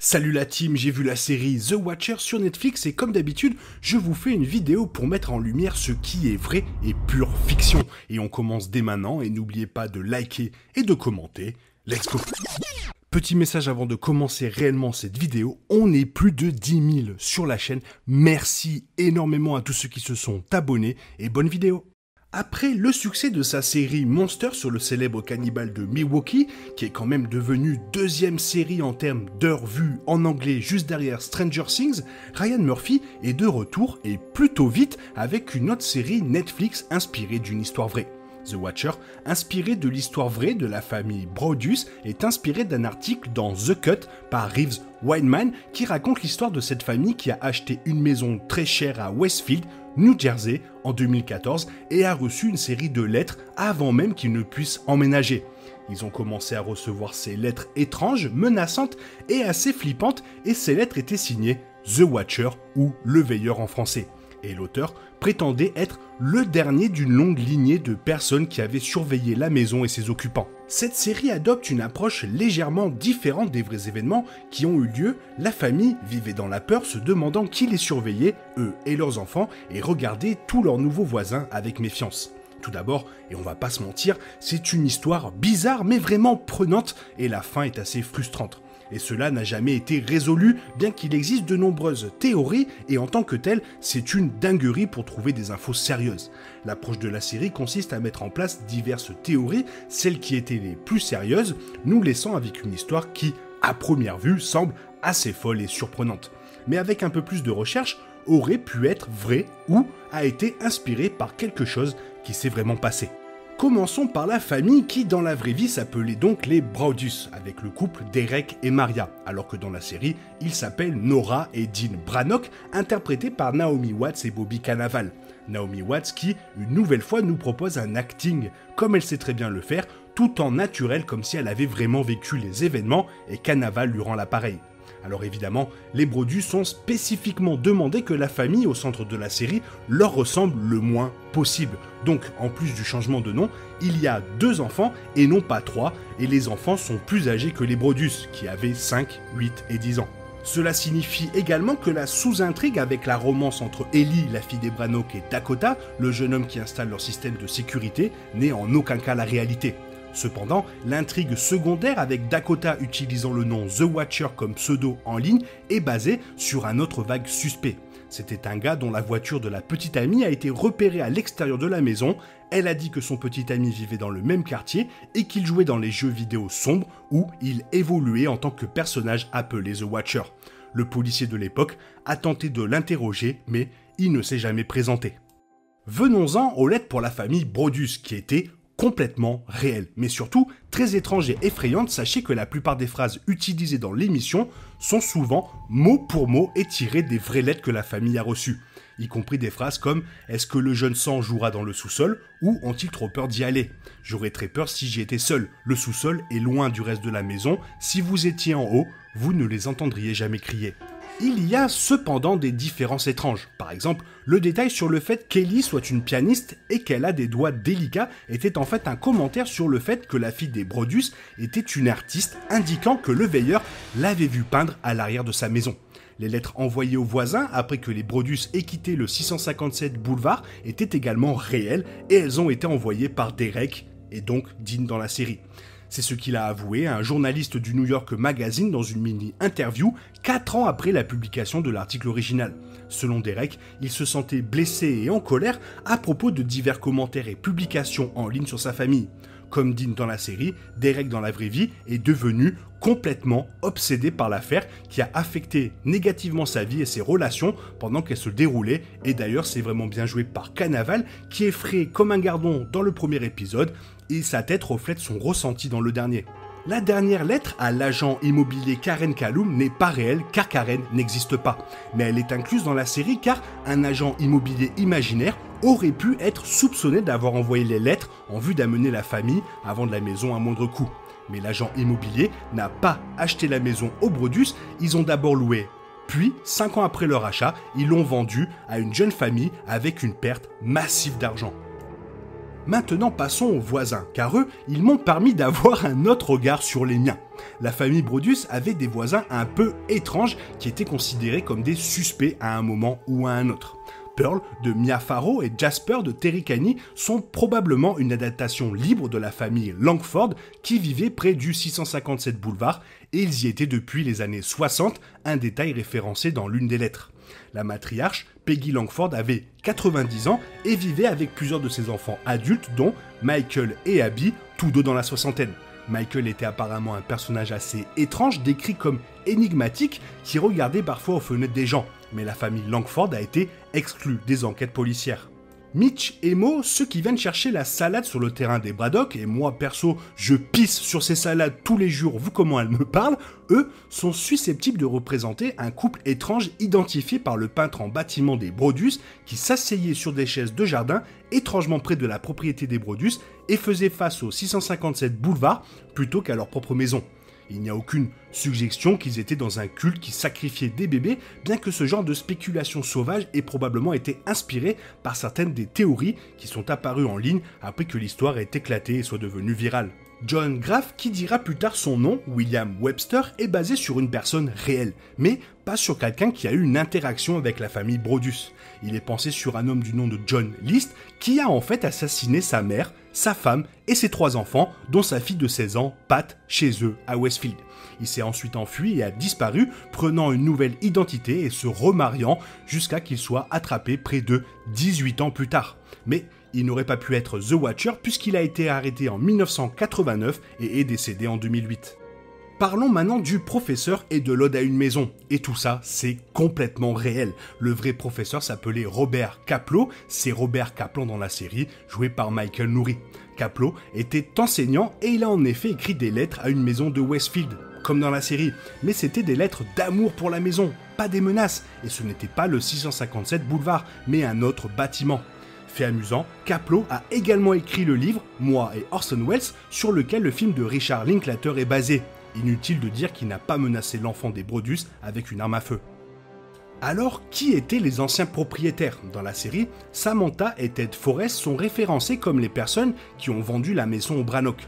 Salut la team, j'ai vu la série The Watcher sur Netflix et comme d'habitude, je vous fais une vidéo pour mettre en lumière ce qui est vrai et pure fiction. Et on commence dès maintenant et n'oubliez pas de liker et de commenter. Let's go! Petit message avant de commencer réellement cette vidéo, on est plus de 10 000 sur la chaîne. Merci énormément à tous ceux qui se sont abonnés et bonne vidéo! Après le succès de sa série Monster sur le célèbre cannibale de Milwaukee, qui est quand même devenu deuxième série en termes d'heures vues en anglais juste derrière Stranger Things, Ryan Murphy est de retour et plutôt vite avec une autre série Netflix inspirée d'une histoire vraie. The Watcher, inspiré de l'histoire vraie de la famille Brodus, est inspiré d'un article dans The Cut par Reeves Weinman qui raconte l'histoire de cette famille qui a acheté une maison très chère à Westfield, New Jersey, en 2014 et a reçu une série de lettres avant même qu'ils ne puissent emménager. Ils ont commencé à recevoir ces lettres étranges, menaçantes et assez flippantes et ces lettres étaient signées The Watcher ou Le Veilleur en français. Et l'auteur prétendait être le dernier d'une longue lignée de personnes qui avaient surveillé la maison et ses occupants. Cette série adopte une approche légèrement différente des vrais événements qui ont eu lieu. La famille vivait dans la peur, se demandant qui les surveillait, eux et leurs enfants, et regardait tous leurs nouveaux voisins avec méfiance. Tout d'abord, et on va pas se mentir, c'est une histoire bizarre mais vraiment prenante, et la fin est assez frustrante. Et cela n'a jamais été résolu, bien qu'il existe de nombreuses théories, et en tant que tel, c'est une dinguerie pour trouver des infos sérieuses. L'approche de la série consiste à mettre en place diverses théories, celles qui étaient les plus sérieuses, nous laissant avec une histoire qui, à première vue, semble assez folle et surprenante. Mais avec un peu plus de recherche, aurait pu être vraie ou a été inspirée par quelque chose qui s'est vraiment passé. Commençons par la famille qui, dans la vraie vie, s'appelait donc les Brodus, avec le couple Derek et Maria, alors que dans la série, ils s'appellent Nora et Dean Brannock, interprétés par Naomi Watts et Bobby Cannavale. Naomi Watts qui, une nouvelle fois, nous propose un acting, comme elle sait très bien le faire, tout en naturel, comme si elle avait vraiment vécu les événements, et Cannavale lui rend l'appareil. Alors évidemment, les Brodus ont spécifiquement demandé que la famille au centre de la série leur ressemble le moins possible. Donc, en plus du changement de nom, il y a 2 enfants et non pas 3, et les enfants sont plus âgés que les Brodus, qui avaient 5, 8 et 10 ans. Cela signifie également que la sous-intrigue avec la romance entre Ellie, la fille des Brannock, et Dakota, le jeune homme qui installe leur système de sécurité, n'est en aucun cas la réalité. Cependant, l'intrigue secondaire avec Dakota utilisant le nom The Watcher comme pseudo en ligne est basée sur un autre vague suspect. C'était un gars dont la voiture de la petite amie a été repérée à l'extérieur de la maison. Elle a dit que son petit ami vivait dans le même quartier et qu'il jouait dans les jeux vidéo sombres où il évoluait en tant que personnage appelé The Watcher. Le policier de l'époque a tenté de l'interroger, mais il ne s'est jamais présenté. Venons-en aux lettres pour la famille Brodus qui étaient complètement réelle, mais surtout très étrange et effrayante. Sachez que la plupart des phrases utilisées dans l'émission sont souvent mot pour mot tirées des vraies lettres que la famille a reçues, y compris des phrases comme « Est-ce que le jeune sang jouera dans le sous-sol » ou « Ont-ils trop peur d'y aller ?» « J'aurais très peur si j'y étais seul. Le sous-sol est loin du reste de la maison. Si vous étiez en haut, vous ne les entendriez jamais crier. » Il y a cependant des différences étranges. Par exemple, le détail sur le fait qu'Ellie soit une pianiste et qu'elle a des doigts délicats était en fait un commentaire sur le fait que la fille des Brodus était une artiste, indiquant que le veilleur l'avait vue peindre à l'arrière de sa maison. Les lettres envoyées aux voisins après que les Brodus aient quitté le 657 boulevard étaient également réelles et elles ont été envoyées par Derek et donc Dean dans la série. C'est ce qu'il a avoué à un journaliste du New York Magazine dans une mini-interview 4 ans après la publication de l'article original. Selon Derek, il se sentait blessé et en colère à propos de divers commentaires et publications en ligne sur sa famille. Comme Dean dans la série, Derek dans la vraie vie est devenu complètement obsédé par l'affaire qui a affecté négativement sa vie et ses relations pendant qu'elle se déroulait. Et d'ailleurs, c'est vraiment bien joué par Cannavale qui est frais comme un gardon dans le premier épisode et sa tête reflète son ressenti dans le dernier. La dernière lettre à l'agent immobilier Karen Calhoun n'est pas réelle car Karen n'existe pas. Mais elle est incluse dans la série car un agent immobilier imaginaire aurait pu être soupçonné d'avoir envoyé les lettres en vue d'amener la famille à vendre la maison à moindre coût. Mais l'agent immobilier n'a pas acheté la maison aux Brodus, ils ont d'abord loué. Puis, 5 ans après leur achat, ils l'ont vendu à une jeune famille avec une perte massive d'argent. Maintenant passons aux voisins, car eux, ils m'ont permis d'avoir un autre regard sur les miens. La famille Brodus avait des voisins un peu étranges qui étaient considérés comme des suspects à un moment ou à un autre. Pearl de Mia Farrow et Jasper de Terry Canny sont probablement une adaptation libre de la famille Langford qui vivait près du 657 boulevard et ils y étaient depuis les années 60, un détail référencé dans l'une des lettres. La matriarche, Peggy Langford, avait 90 ans et vivait avec plusieurs de ses enfants adultes dont Michael et Abby, tous deux dans la soixantaine. Michael était apparemment un personnage assez étrange, décrit comme énigmatique, qui regardait parfois aux fenêtres des gens, mais la famille Langford a été exclue des enquêtes policières. Mitch et Mo, ceux qui viennent chercher la salade sur le terrain des Braddock, et moi perso, je pisse sur ces salades tous les jours vu comment elles me parlent, eux sont susceptibles de représenter un couple étrange identifié par le peintre en bâtiment des Brodus qui s'asseyait sur des chaises de jardin étrangement près de la propriété des Brodus et faisait face au 657 boulevard plutôt qu'à leur propre maison. Il n'y a aucune suggestion qu'ils étaient dans un culte qui sacrifiait des bébés, bien que ce genre de spéculation sauvage ait probablement été inspiré par certaines des théories qui sont apparues en ligne après que l'histoire ait éclaté et soit devenue virale. John Graff, qui dira plus tard son nom, William Webster, est basé sur une personne réelle, mais pas sur quelqu'un qui a eu une interaction avec la famille Brodus. Il est pensé sur un homme du nom de John List, qui a en fait assassiné sa mère, sa femme et ses 3 enfants, dont sa fille de 16 ans, Pat, chez eux à Westfield. Il s'est ensuite enfui et a disparu, prenant une nouvelle identité et se remariant jusqu'à qu'il soit attrapé près de 18 ans plus tard. Mais il n'aurait pas pu être The Watcher puisqu'il a été arrêté en 1989 et est décédé en 2008. Parlons maintenant du professeur et de l'Ode à une maison. Et tout ça, c'est complètement réel. Le vrai professeur s'appelait Robert Kapleau, c'est Robert Kaplan dans la série, joué par Michael Nouri. Kapleau était enseignant et il a en effet écrit des lettres à une maison de Westfield, comme dans la série. Mais c'était des lettres d'amour pour la maison, pas des menaces. Et ce n'était pas le 657 boulevard, mais un autre bâtiment. Fait amusant, Kapleau a également écrit le livre « Moi et Orson Welles » sur lequel le film de Richard Linklater est basé. Inutile de dire qu'il n'a pas menacé l'enfant des Brodus avec une arme à feu. Alors, qui étaient les anciens propriétaires? Dans la série, Samantha et Ted Forrest sont référencés comme les personnes qui ont vendu la maison aux Brannock.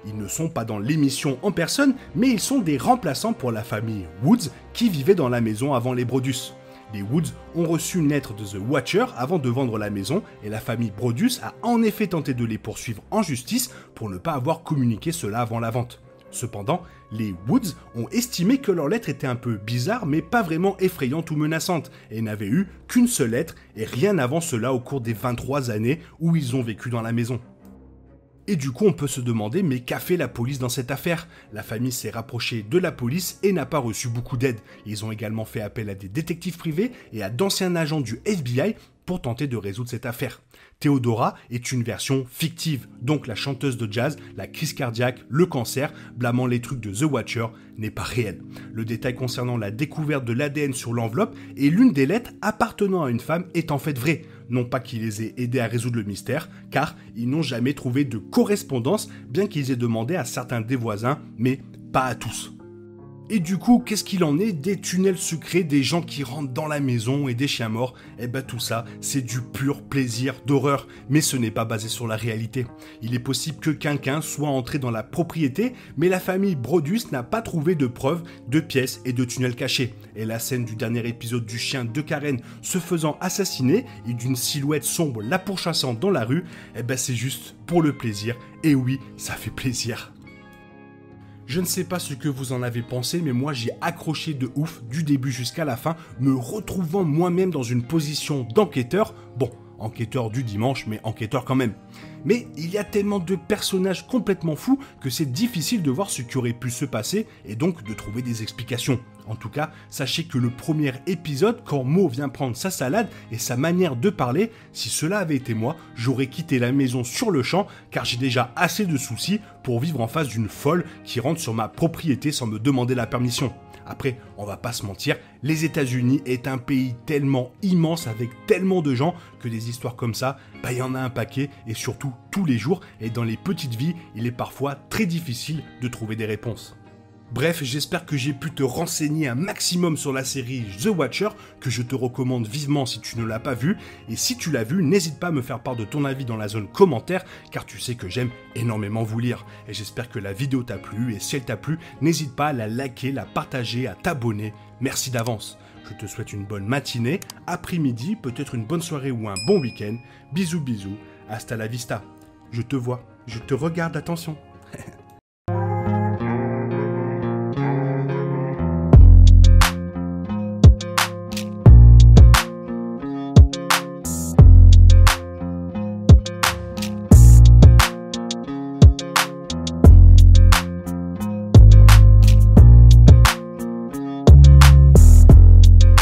Ils ne sont pas dans l'émission en personne, mais ils sont des remplaçants pour la famille Woods qui vivait dans la maison avant les Brodus. Les Woods ont reçu une lettre de The Watcher avant de vendre la maison et la famille Brodus a en effet tenté de les poursuivre en justice pour ne pas avoir communiqué cela avant la vente. Cependant, les Woods ont estimé que leur lettre était un peu bizarre mais pas vraiment effrayante ou menaçante et n'avaient eu qu'une seule lettre et rien avant cela au cours des 23 années où ils ont vécu dans la maison. Et du coup, on peut se demander, mais qu'a fait la police dans cette affaire? La famille s'est rapprochée de la police et n'a pas reçu beaucoup d'aide. Ils ont également fait appel à des détectives privés et à d'anciens agents du FBI pour tenter de résoudre cette affaire. Theodora est une version fictive, donc la chanteuse de jazz, la crise cardiaque, le cancer, blâmant les trucs de The Watcher, n'est pas réel. Le détail concernant la découverte de l'ADN sur l'enveloppe et l'une des lettres appartenant à une femme est en fait vraie. Non pas qu'ils les aient aidés à résoudre le mystère, car ils n'ont jamais trouvé de correspondance, bien qu'ils aient demandé à certains des voisins, mais pas à tous. Et du coup, qu'est-ce qu'il en est des tunnels secrets, des gens qui rentrent dans la maison et des chiens morts? Eh ben tout ça, c'est du pur plaisir d'horreur, mais ce n'est pas basé sur la réalité. Il est possible que quelqu'un soit entré dans la propriété, mais la famille Brodus n'a pas trouvé de preuves de pièces et de tunnels cachés. Et la scène du dernier épisode du chien de Karen se faisant assassiner et d'une silhouette sombre la pourchassant dans la rue, eh ben c'est juste pour le plaisir, et oui, ça fait plaisir. Je ne sais pas ce que vous en avez pensé, mais moi j'ai accroché de ouf du début jusqu'à la fin, me retrouvant moi-même dans une position d'enquêteur. Bon, enquêteur du dimanche, mais enquêteur quand même. Mais il y a tellement de personnages complètement fous que c'est difficile de voir ce qui aurait pu se passer et donc de trouver des explications. En tout cas, sachez que le premier épisode, quand Mo vient prendre sa salade et sa manière de parler, si cela avait été moi, j'aurais quitté la maison sur le champ car j'ai déjà assez de soucis pour vivre en face d'une folle qui rentre sur ma propriété sans me demander la permission. Après, on va pas se mentir, les États-Unis est un pays tellement immense avec tellement de gens que des histoires comme ça, il y en a un paquet et surtout tous les jours et dans les petites vies, il est parfois très difficile de trouver des réponses. Bref, j'espère que j'ai pu te renseigner un maximum sur la série The Watcher, que je te recommande vivement si tu ne l'as pas vue, et si tu l'as vue, n'hésite pas à me faire part de ton avis dans la zone commentaire, car tu sais que j'aime énormément vous lire, et j'espère que la vidéo t'a plu, et si elle t'a plu, n'hésite pas à la liker, la partager, à t'abonner, merci d'avance. Je te souhaite une bonne matinée, après-midi, peut-être une bonne soirée ou un bon week-end, bisous bisous, hasta la vista. Je te vois, je te regarde, attention.